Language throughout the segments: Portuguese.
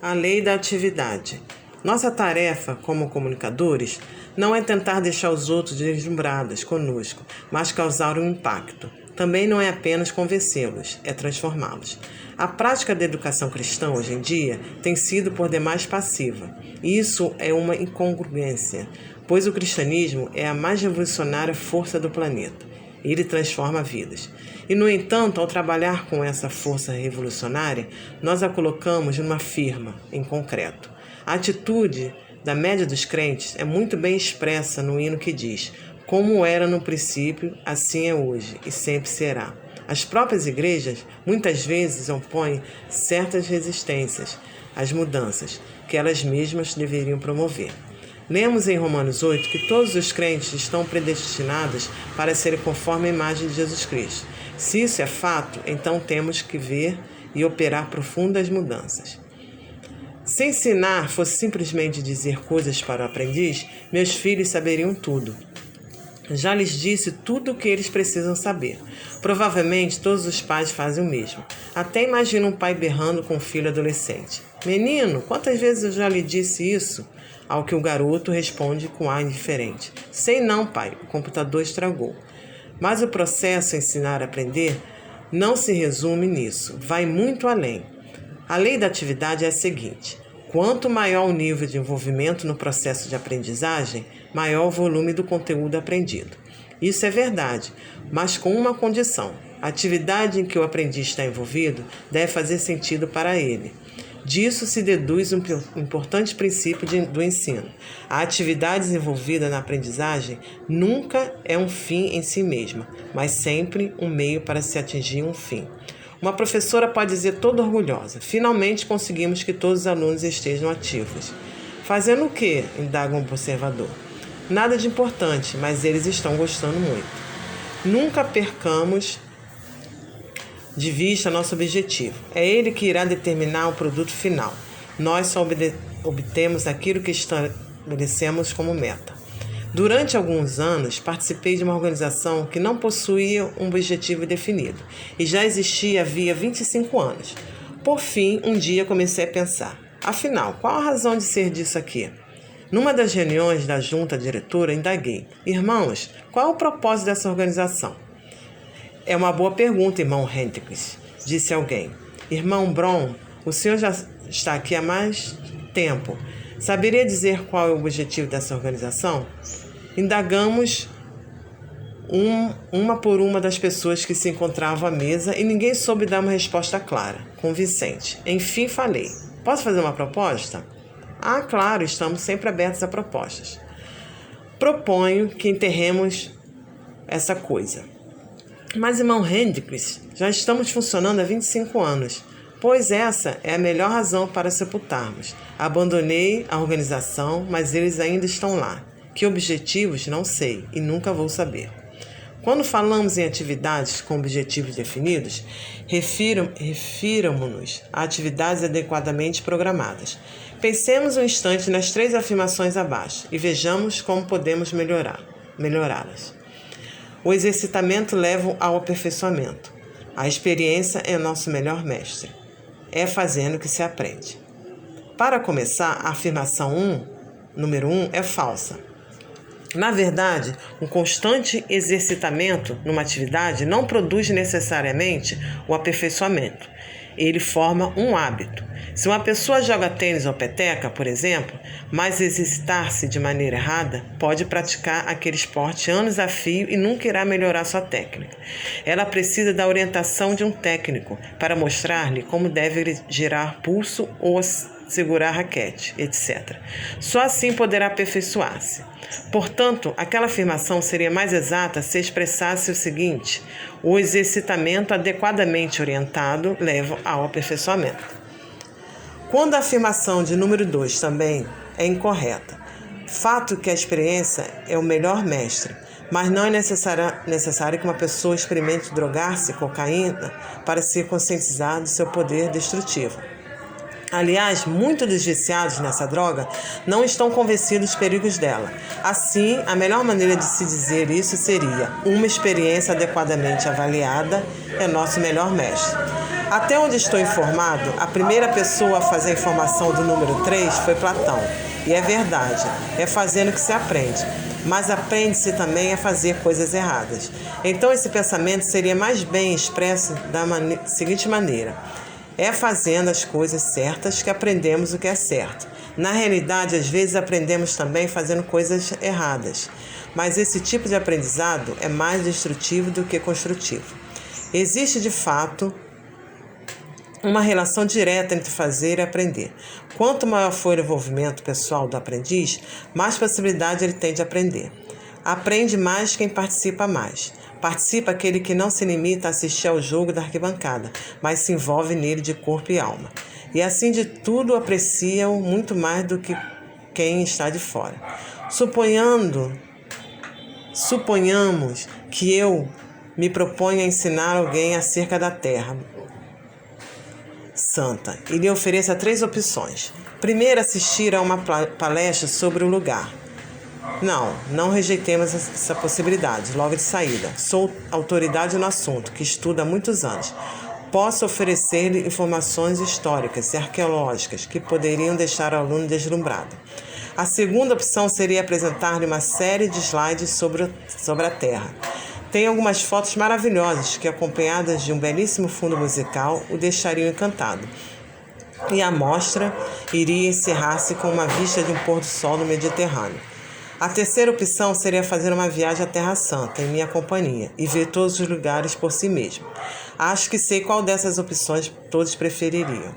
A lei da atividade. Nossa tarefa como comunicadores não é tentar deixar os outros deslumbrados conosco, mas causar um impacto. Também não é apenas convencê-los, é transformá-los. A prática da educação cristã hoje em dia tem sido por demais passiva. E isso é uma incongruência, pois o cristianismo é a mais revolucionária força do planeta. Ele transforma vidas. E, no entanto, ao trabalhar com essa força revolucionária, nós a colocamos numa firma, em concreto. A atitude da média dos crentes é muito bem expressa no hino que diz: como era no princípio, assim é hoje e sempre será. As próprias igrejas muitas vezes opõem certas resistências às mudanças que elas mesmas deveriam promover. Lemos em Romanos 8 que todos os crentes estão predestinados para serem conforme a imagem de Jesus Cristo. Se isso é fato, então temos que ver e operar profundas mudanças. Se ensinar fosse simplesmente dizer coisas para o aprendiz, meus filhos saberiam tudo. Já lhes disse tudo o que eles precisam saber. Provavelmente todos os pais fazem o mesmo. Até imagino um pai berrando com um filho adolescente: menino, quantas vezes eu já lhe disse isso? Ao que o garoto responde com ar indiferente: sei não, pai, o computador estragou. Mas o processo ensinar-aprender não se resume nisso, vai muito além. A lei da atividade é a seguinte: quanto maior o nível de envolvimento no processo de aprendizagem, maior o volume do conteúdo aprendido. Isso é verdade, mas com uma condição: a atividade em que o aprendiz está envolvido deve fazer sentido para ele. Disso se deduz um importante princípio do ensino. A atividade desenvolvida na aprendizagem nunca é um fim em si mesma, mas sempre um meio para se atingir um fim. Uma professora pode dizer toda orgulhosa: finalmente conseguimos que todos os alunos estejam ativos. Fazendo o quê? Indaga um observador. Nada de importante, mas eles estão gostando muito. Nunca percamos de vista nosso objetivo. É ele que irá determinar o produto final. Nós só obtemos aquilo que estabelecemos como meta. Durante alguns anos, participei de uma organização que não possuía um objetivo definido e já existia havia 25 anos. Por fim, um dia comecei a pensar: afinal, qual a razão de ser disso aqui? Numa das reuniões da junta diretora, indaguei: irmãos, qual é o propósito dessa organização? É uma boa pergunta, irmão Hendricks, disse alguém. Irmão Bron, o senhor já está aqui há mais tempo. Saberia dizer qual é o objetivo dessa organização? Indagamos uma por uma das pessoas que se encontravam à mesa e ninguém soube dar uma resposta clara, convincente. Enfim, falei: posso fazer uma proposta? Ah, claro, estamos sempre abertos a propostas. Proponho que enterremos essa coisa. Mas, irmão Hendricks, já estamos funcionando há 25 anos. Pois essa é a melhor razão para sepultarmos. Abandonei a organização, mas eles ainda estão lá. Que objetivos? Não sei e nunca vou saber. Quando falamos em atividades com objetivos definidos, refiramos-nos a atividades adequadamente programadas. Pensemos um instante nas 3 afirmações abaixo e vejamos como podemos melhorá-las. O exercitamento leva ao aperfeiçoamento. A experiência é nosso melhor mestre. É fazendo que se aprende. Para começar, a afirmação número 1 é falsa. Na verdade, um constante exercitamento numa atividade não produz necessariamente o aperfeiçoamento. Ele forma um hábito. Se uma pessoa joga tênis ou peteca, por exemplo, mas exercitar-se de maneira errada, pode praticar aquele esporte anos a fio e nunca irá melhorar sua técnica. Ela precisa da orientação de um técnico para mostrar-lhe como deve girar pulso ou segurar a raquete, etc. Só assim poderá aperfeiçoar-se. Portanto, aquela afirmação seria mais exata se expressasse o seguinte: o exercitamento adequadamente orientado leva ao aperfeiçoamento. Quando a afirmação de número 2 também é incorreta, fato que a experiência é o melhor mestre, mas não é necessário que uma pessoa experimente drogar-se cocaína para se conscientizar do seu poder destrutivo. Aliás, muitos dos viciados nessa droga não estão convencidos dos perigos dela. Assim, a melhor maneira de se dizer isso seria: uma experiência adequadamente avaliada é nosso melhor mestre. Até onde estou informado, a primeira pessoa a fazer a informação do número 3 foi Platão. E é verdade, é fazendo que se aprende. Mas aprende-se também a fazer coisas erradas. Então esse pensamento seria mais bem expresso da seguinte maneira: é fazendo as coisas certas que aprendemos o que é certo. Na realidade, às vezes aprendemos também fazendo coisas erradas. Mas esse tipo de aprendizado é mais destrutivo do que construtivo. Existe, de fato, uma relação direta entre fazer e aprender. Quanto maior for o envolvimento pessoal do aprendiz, mais possibilidade ele tem de aprender. Aprende mais quem participa mais. Participa aquele que não se limita a assistir ao jogo da arquibancada, mas se envolve nele de corpo e alma. E assim de tudo apreciam muito mais do que quem está de fora. Suponhamos que eu me proponha a ensinar alguém acerca da Terra Santa e lhe ofereça 3 opções. Primeiro, assistir a uma palestra sobre o lugar. Não rejeitemos essa possibilidade, logo de saída. Sou autoridade no assunto, que estuda há muitos anos. Posso oferecer-lhe informações históricas e arqueológicas que poderiam deixar o aluno deslumbrado. A segunda opção seria apresentar-lhe uma série de slides sobre a Terra. Tem algumas fotos maravilhosas que, acompanhadas de um belíssimo fundo musical, o deixariam encantado. E a mostra iria encerrar-se com uma vista de um pôr-do-sol no Mediterrâneo. A terceira opção seria fazer uma viagem à Terra Santa, em minha companhia, e ver todos os lugares por si mesmo. Acho que sei qual dessas opções todos prefeririam.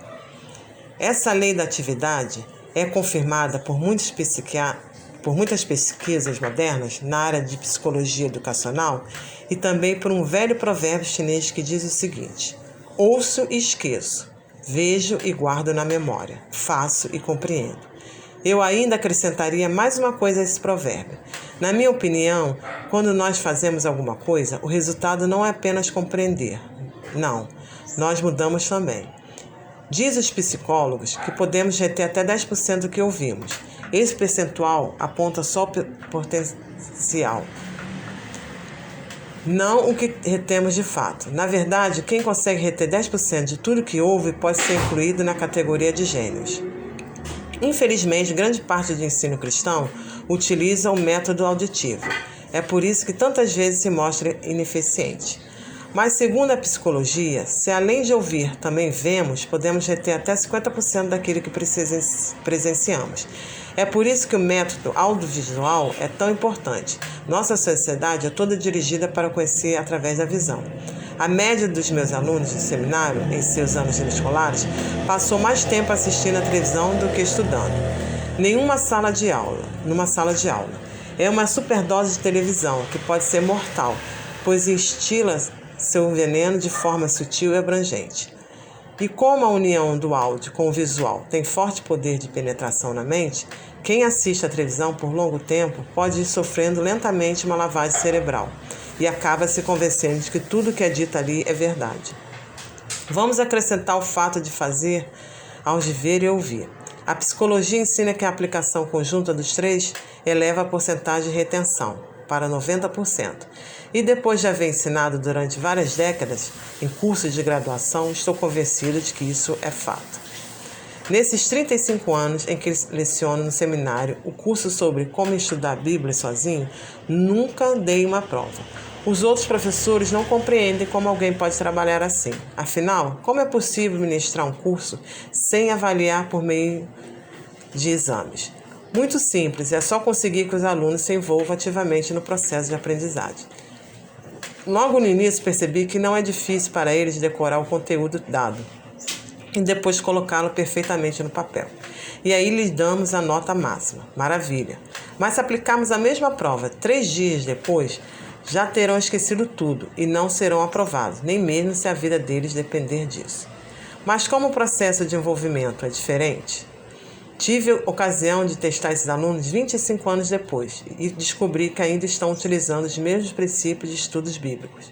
Essa lei da atividade é confirmada por muitas pesquisas modernas na área de psicologia educacional e também por um velho provérbio chinês que diz o seguinte: ouço e esqueço, vejo e guardo na memória, faço e compreendo. Eu ainda acrescentaria mais uma coisa a esse provérbio. Na minha opinião, quando nós fazemos alguma coisa, o resultado não é apenas compreender. Não, nós mudamos também. Diz os psicólogos que podemos reter até 10% do que ouvimos. Esse percentual aponta só o potencial, não o que retemos de fato. Na verdade, quem consegue reter 10% de tudo que ouve pode ser incluído na categoria de gênios. Infelizmente, grande parte do ensino cristão utiliza o método auditivo. É por isso que tantas vezes se mostra ineficiente. Mas, segundo a psicologia, se além de ouvir também vemos, podemos reter até 50% daquilo que presenciamos. É por isso que o método audiovisual é tão importante. Nossa sociedade é toda dirigida para conhecer através da visão. A média dos meus alunos de seminário, em seus anos escolares, passou mais tempo assistindo à televisão do que estudando. Numa sala de aula. É uma superdose de televisão, que pode ser mortal, pois instila seu veneno de forma sutil e abrangente. E como a união do áudio com o visual tem forte poder de penetração na mente, quem assiste à televisão por longo tempo pode ir sofrendo lentamente uma lavagem cerebral e acaba se convencendo de que tudo que é dito ali é verdade. Vamos acrescentar o fato de fazer aos de ver e ouvir. A psicologia ensina que a aplicação conjunta dos 3 eleva a porcentagem de retenção para 90%. E depois de haver ensinado durante várias décadas em cursos de graduação, estou convencido de que isso é fato. Nesses 35 anos em que leciono no seminário o curso sobre como estudar a Bíblia sozinho, nunca dei uma prova. Os outros professores não compreendem como alguém pode trabalhar assim. Afinal, como é possível ministrar um curso sem avaliar por meio de exames? Muito simples, é só conseguir que os alunos se envolvam ativamente no processo de aprendizagem. Logo no início percebi que não é difícil para eles decorar o conteúdo dado e depois colocá-lo perfeitamente no papel. E aí lhes damos a nota máxima. Maravilha! Mas se aplicarmos a mesma prova 3 dias depois, já terão esquecido tudo e não serão aprovados, nem mesmo se a vida deles depender disso. Mas como o processo de envolvimento é diferente, tive a ocasião de testar esses alunos 25 anos depois e descobri que ainda estão utilizando os mesmos princípios de estudos bíblicos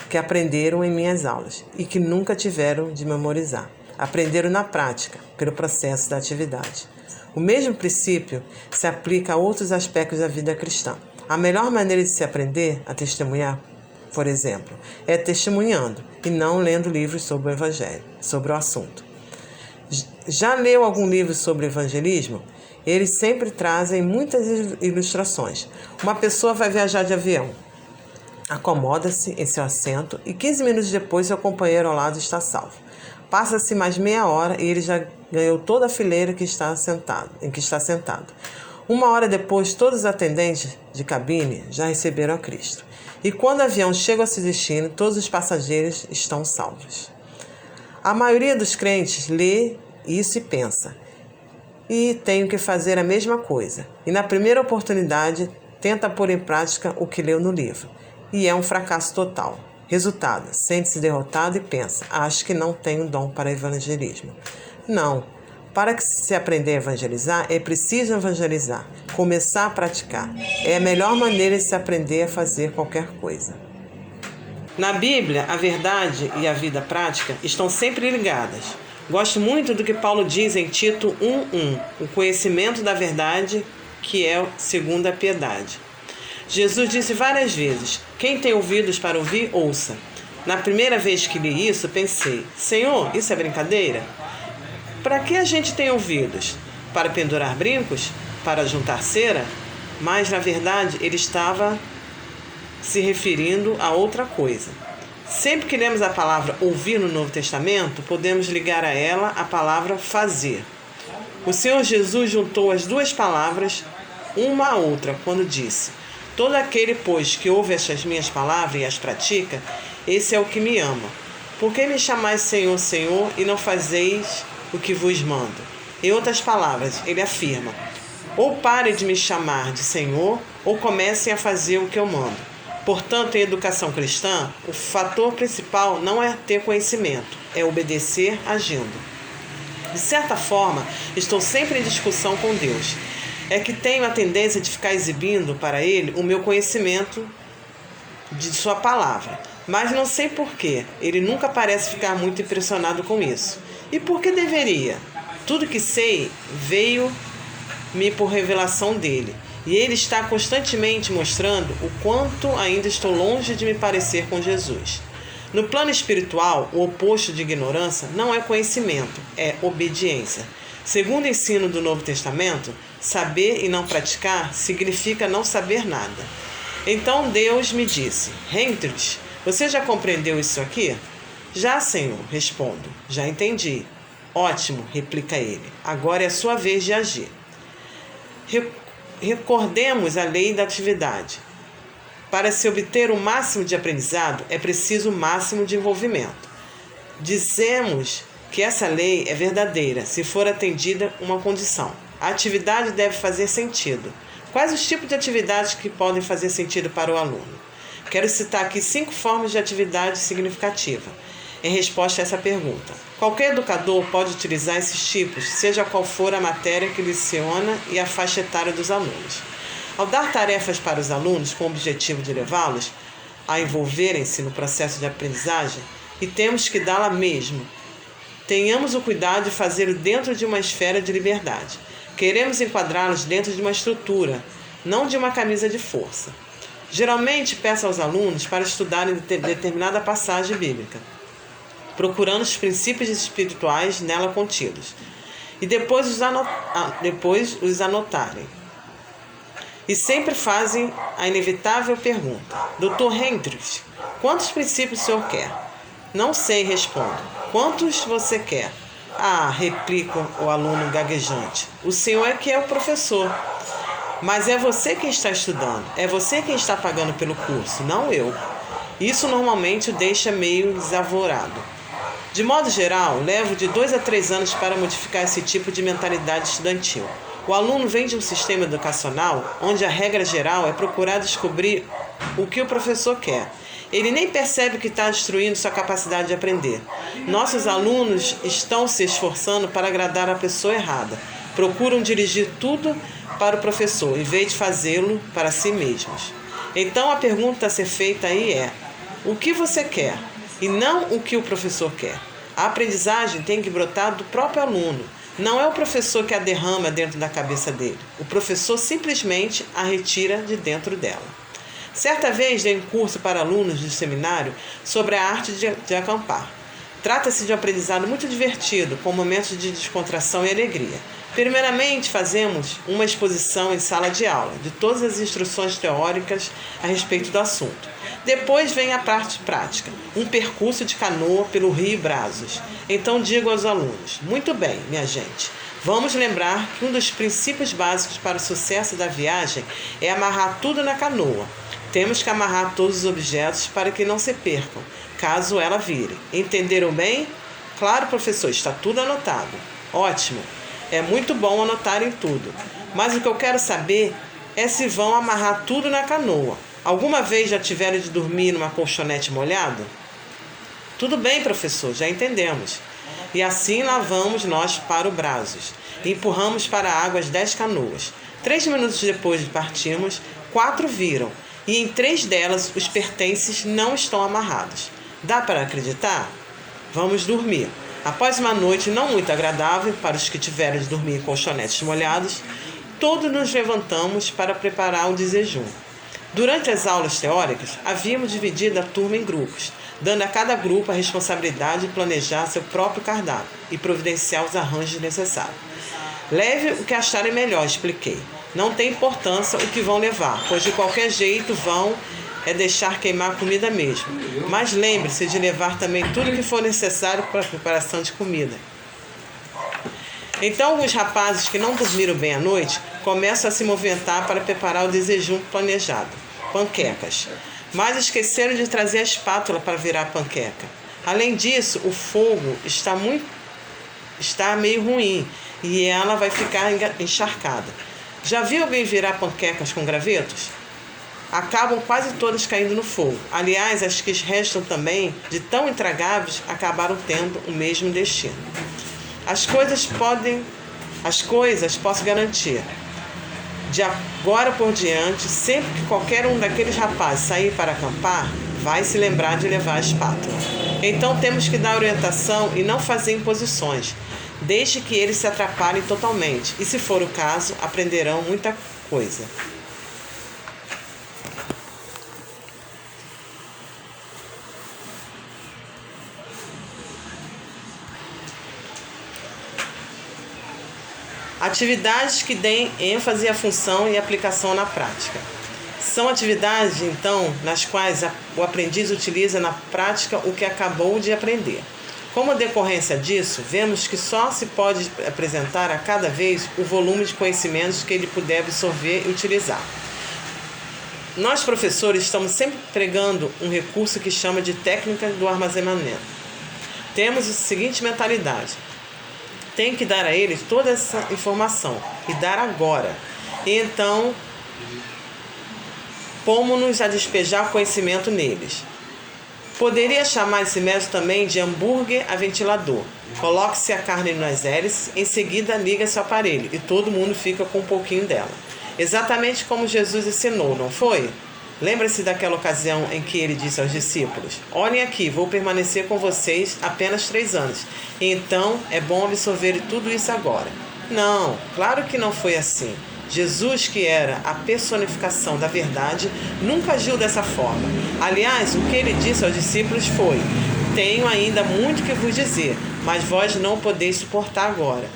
que aprenderam em minhas aulas e que nunca tiveram de memorizar. Aprenderam na prática, pelo processo da atividade. O mesmo princípio se aplica a outros aspectos da vida cristã. A melhor maneira de se aprender a testemunhar por exemplo, é testemunhando e não lendo livros sobre o Evangelho, sobre o assunto. Já leu algum livro sobre evangelismo? Eles sempre trazem muitas ilustrações. Uma pessoa vai viajar de avião. Acomoda-se em seu assento e 15 minutos depois seu companheiro ao lado está salvo. Passa-se mais meia hora e ele já ganhou toda a fileira em que está sentado. Uma hora depois, todos os atendentes de cabine já receberam a Cristo. E quando o avião chega ao seu destino, todos os passageiros estão salvos. A maioria dos crentes lê isso e pensa: e tenho que fazer a mesma coisa. E na primeira oportunidade, tenta pôr em prática o que leu no livro. E é um fracasso total. Resultado, sente-se derrotado e pensa: acho que não tenho dom para evangelismo. Não. Para que se aprender a evangelizar, é preciso evangelizar, começar a praticar. É a melhor maneira de se aprender a fazer qualquer coisa. Na Bíblia, a verdade e a vida prática estão sempre ligadas. Gosto muito do que Paulo diz em Tito 1:1, o conhecimento da verdade, que é segundo a piedade. Jesus disse várias vezes: quem tem ouvidos para ouvir, ouça. Na primeira vez que li isso, pensei: Senhor, isso é brincadeira? Para que a gente tem ouvidos? Para pendurar brincos? Para juntar cera? Mas, na verdade, ele estava se referindo a outra coisa. Sempre que lemos a palavra ouvir no Novo Testamento, podemos ligar a ela a palavra fazer. O Senhor Jesus juntou as duas palavras uma à outra quando disse: todo aquele, pois, que ouve estas minhas palavras e as pratica, esse é o que me ama. Por que me chamais Senhor, Senhor, e não fazeis o que vos mando? Em outras palavras, ele afirma: ou parem de me chamar de Senhor, ou comecem a fazer o que eu mando. Portanto, em educação cristã, o fator principal não é ter conhecimento, é obedecer agindo. De certa forma, estou sempre em discussão com Deus. É que tenho a tendência de ficar exibindo para Ele o meu conhecimento de Sua palavra. Mas não sei porquê, Ele nunca parece ficar muito impressionado com isso. E por que deveria? Tudo que sei veio-me por revelação dele. E ele está constantemente mostrando o quanto ainda estou longe de me parecer com Jesus. No plano espiritual, o oposto de ignorância não é conhecimento, é obediência. Segundo o ensino do Novo Testamento, saber e não praticar significa não saber nada. Então Deus me disse: Hendrix, você já compreendeu isso aqui? Já, Senhor, respondo. Já entendi. Ótimo, replica ele. Agora é a sua vez de agir. Recordemos a lei da atividade. Para se obter o máximo de aprendizado, é preciso o máximo de envolvimento. Dizemos que essa lei é verdadeira se for atendida uma condição. A atividade deve fazer sentido. Quais os tipos de atividades que podem fazer sentido para o aluno? Quero citar aqui 5 formas de atividade significativa. Em resposta a essa pergunta, qualquer educador pode utilizar esses tipos, seja qual for a matéria que leciona e a faixa etária dos alunos. Ao dar tarefas para os alunos com o objetivo de levá-los a envolverem-se no processo de aprendizagem, e temos que dá-la mesmo, tenhamos o cuidado de fazê-lo dentro de uma esfera de liberdade. Queremos enquadrá-los dentro de uma estrutura, não de uma camisa de força. Geralmente peço aos alunos para estudarem determinada passagem bíblica, procurando os princípios espirituais nela contidos, e depois os anotarem. E sempre fazem a inevitável pergunta: Dr. Hendrix, quantos princípios o senhor quer? Não sei, respondo. Quantos você quer? Ah, replica o aluno gaguejante. O senhor é que é o professor. Mas é você quem está estudando, é você quem está pagando pelo curso, não eu. Isso normalmente o deixa meio desavorado. De modo geral, levo de 2 a 3 anos para modificar esse tipo de mentalidade estudantil. O aluno vem de um sistema educacional onde a regra geral é procurar descobrir o que o professor quer. Ele nem percebe que está destruindo sua capacidade de aprender. Nossos alunos estão se esforçando para agradar a pessoa errada. Procuram dirigir tudo para o professor, em vez de fazê-lo para si mesmos. Então a pergunta a ser feita aí é: o que você quer? E não o que o professor quer. A aprendizagem tem que brotar do próprio aluno. Não é o professor que a derrama dentro da cabeça dele. O professor simplesmente a retira de dentro dela. Certa vez dei um curso para alunos do seminário sobre a arte de acampar. Trata-se de um aprendizado muito divertido, com momentos de descontração e alegria. Primeiramente, fazemos uma exposição em sala de aula de todas as instruções teóricas a respeito do assunto. Depois vem a parte prática, um percurso de canoa pelo Rio Brazos. Então digo aos alunos: muito bem, minha gente, vamos lembrar que um dos princípios básicos para o sucesso da viagem é amarrar tudo na canoa. Temos que amarrar todos os objetos para que não se percam, caso ela vire. Entenderam bem? Claro, professor, está tudo anotado. Ótimo. É muito bom anotarem tudo. Mas o que eu quero saber é se vão amarrar tudo na canoa. Alguma vez já tiveram de dormir numa colchonete molhado? Tudo bem, professor, já entendemos. E assim lá vamos nós para o Brazos. E empurramos para a água as 10 canoas. 3 minutos depois de partirmos, 4 viram. E em 3 delas os pertences não estão amarrados. Dá para acreditar? Vamos dormir. Após uma noite não muito agradável para os que tiveram de dormir em colchonetes molhados, todos nos levantamos para preparar o desjejum. Durante as aulas teóricas, havíamos dividido a turma em grupos, dando a cada grupo a responsabilidade de planejar seu próprio cardápio e providenciar os arranjos necessários. Leve o que acharem melhor, expliquei. Não tem importância o que vão levar, pois de qualquer jeito vão deixar queimar a comida mesmo. Mas lembre-se de levar também tudo o que for necessário para a preparação de comida. Então, alguns rapazes que não dormiram bem à noite começam a se movimentar para preparar o desjejum planejado, panquecas. Mas esqueceram de trazer a espátula para virar a panqueca. Além disso, o fogo está meio ruim e ela vai ficar encharcada. Já viu alguém virar panquecas com gravetos? Acabam quase todas caindo no fogo. Aliás, as que restam também, de tão intragáveis, acabaram tendo o mesmo destino. As coisas posso garantir. De agora por diante, sempre que qualquer um daqueles rapazes sair para acampar, vai se lembrar de levar a espátula. Então temos que dar orientação e não fazer imposições. Deixe que eles se atrapalhem totalmente e, se for o caso, aprenderão muita coisa. Atividades que deem ênfase à função e aplicação na prática. São atividades, então, nas quais o aprendiz utiliza na prática o que acabou de aprender. Como decorrência disso, vemos que só se pode apresentar a cada vez o volume de conhecimentos que ele puder absorver e utilizar. Nós, professores, estamos sempre pregando um recurso que chama de técnica do armazenamento. Temos a seguinte mentalidade: tem que dar a eles toda essa informação e dar agora. E então, pomos-nos a despejar conhecimento neles. Poderia chamar esse método também de hambúrguer a ventilador. Coloque-se a carne nas hélices, em seguida liga-se o aparelho e todo mundo fica com um pouquinho dela. Exatamente como Jesus ensinou, não foi? Lembra-se daquela ocasião em que ele disse aos discípulos: olhem aqui, vou permanecer com vocês apenas 3 anos. Então é bom absorver tudo isso agora. Não, claro que não foi assim. Jesus, que era a personificação da verdade, nunca agiu dessa forma. Aliás, o que ele disse aos discípulos foi: tenho ainda muito que vos dizer, mas vós não podeis suportar agora.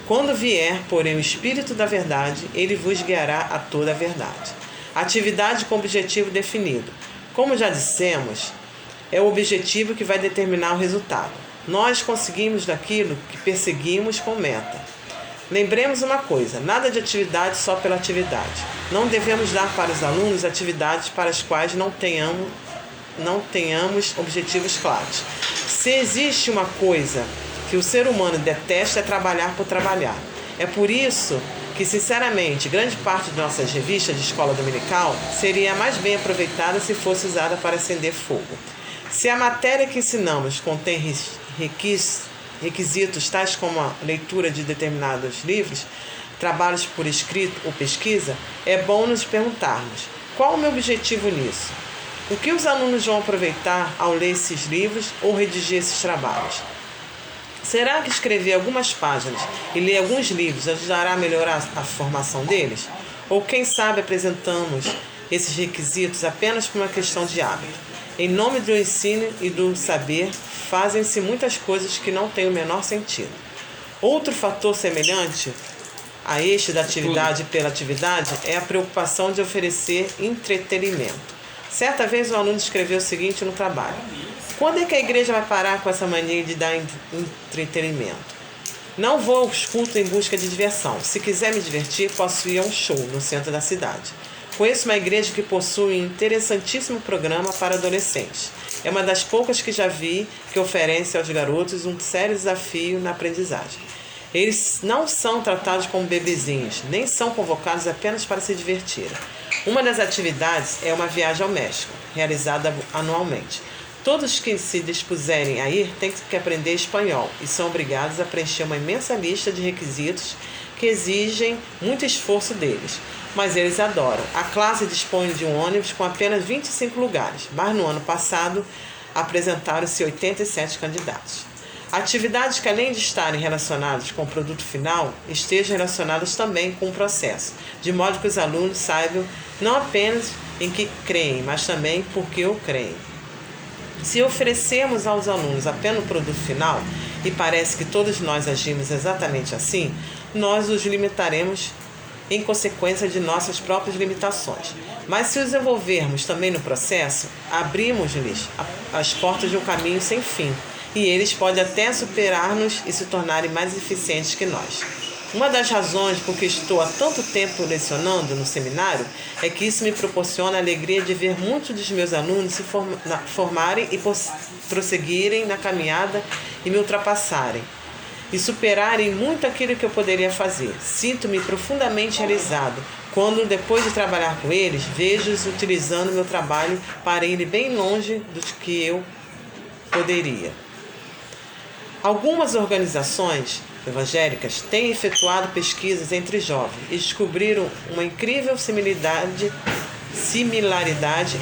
Quando vier, porém, o Espírito da verdade, ele vos guiará a toda a verdade. Atividade com objetivo definido. Como já dissemos, é o objetivo que vai determinar o resultado. Nós conseguimos daquilo que perseguimos com meta. Lembremos uma coisa: nada de atividade só pela atividade. Não devemos dar para os alunos atividades para as quais não tenhamos objetivos claros. Se existe uma coisa que o ser humano detesta, é trabalhar por trabalhar. É por isso que, sinceramente, grande parte de nossas revistas de escola dominical seria mais bem aproveitada se fosse usada para acender fogo. Se a matéria que ensinamos contém requisitos tais como a leitura de determinados livros, trabalhos por escrito ou pesquisa, é bom nos perguntarmos: qual o meu objetivo nisso? O que os alunos vão aproveitar ao ler esses livros ou redigir esses trabalhos? Será que escrever algumas páginas e ler alguns livros ajudará a melhorar a formação deles? Ou quem sabe apresentamos esses requisitos apenas por uma questão de hábito. Em nome do ensino e do saber, fazem-se muitas coisas que não têm o menor sentido. Outro fator semelhante a este da atividade pela atividade é a preocupação de oferecer entretenimento. Certa vez o aluno escreveu o seguinte no trabalho: quando é que a igreja vai parar com essa mania de dar entretenimento? Não vou aos cultos em busca de diversão. Se quiser me divertir, posso ir a um show no centro da cidade. Conheço uma igreja que possui um interessantíssimo programa para adolescentes. É uma das poucas que já vi que oferece aos garotos um sério desafio na aprendizagem. Eles não são tratados como bebezinhos, nem são convocados apenas para se divertirem. Uma das atividades é uma viagem ao México, realizada anualmente. Todos que se dispuserem a ir têm que aprender espanhol e são obrigados a preencher uma imensa lista de requisitos que exigem muito esforço deles. Mas eles adoram. A classe dispõe de um ônibus com apenas 25 lugares, mas no ano passado apresentaram-se 87 candidatos. Atividades que, além de estarem relacionadas com o produto final, estejam relacionadas também com o processo, de modo que os alunos saibam não apenas em que creem, mas também por que o creem. Se oferecermos aos alunos apenas o produto final, e parece que todos nós agimos exatamente assim, nós os limitaremos em consequência de nossas próprias limitações. Mas se os envolvermos também no processo, abrimos-lhes as portas de um caminho sem fim, e eles podem até superar-nos e se tornarem mais eficientes que nós. Uma das razões por que estou há tanto tempo lecionando no seminário é que isso me proporciona a alegria de ver muitos dos meus alunos se formarem e prosseguirem na caminhada e me ultrapassarem e superarem muito aquilo que eu poderia fazer. Sinto-me profundamente realizado quando, depois de trabalhar com eles, vejo-os utilizando meu trabalho para ir bem longe do que eu poderia. Algumas organizações evangélicas têm efetuado pesquisas entre jovens e descobriram uma incrível similaridade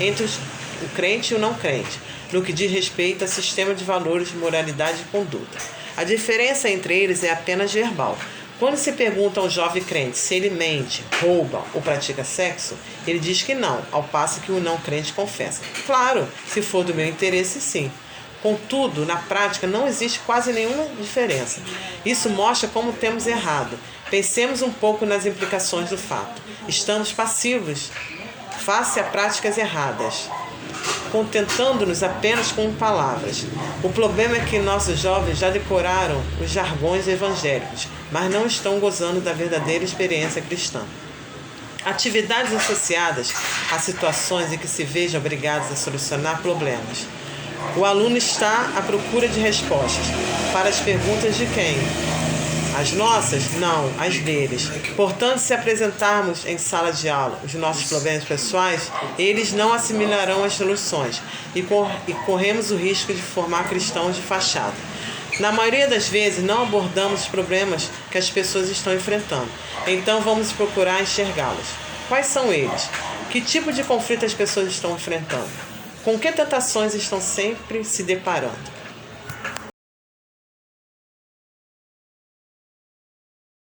entre o crente e o não crente, no que diz respeito a sistema de valores, moralidade e conduta. A diferença entre eles é apenas verbal. Quando se pergunta a um jovem crente se ele mente, rouba ou pratica sexo, ele diz que não, ao passo que o não crente confessa: claro, se for do meu interesse, sim. Contudo, na prática não existe quase nenhuma diferença. Isso mostra como temos errado. Pensemos um pouco nas implicações do fato. Estamos passivos face a práticas erradas, contentando-nos apenas com palavras. O problema é que nossos jovens já decoraram os jargões evangélicos, mas não estão gozando da verdadeira experiência cristã. Atividades associadas a situações em que se vejam obrigados a solucionar problemas. O aluno está à procura de respostas para as perguntas de quem? As nossas? Não, as deles. Portanto, se apresentarmos em sala de aula os nossos problemas pessoais, eles não assimilarão as soluções e corremos o risco de formar cristãos de fachada. Na maioria das vezes, não abordamos os problemas que as pessoas estão enfrentando, então vamos procurar enxergá-los. Quais são eles? Que tipo de conflito as pessoas estão enfrentando? Com que tentações estão sempre se deparando?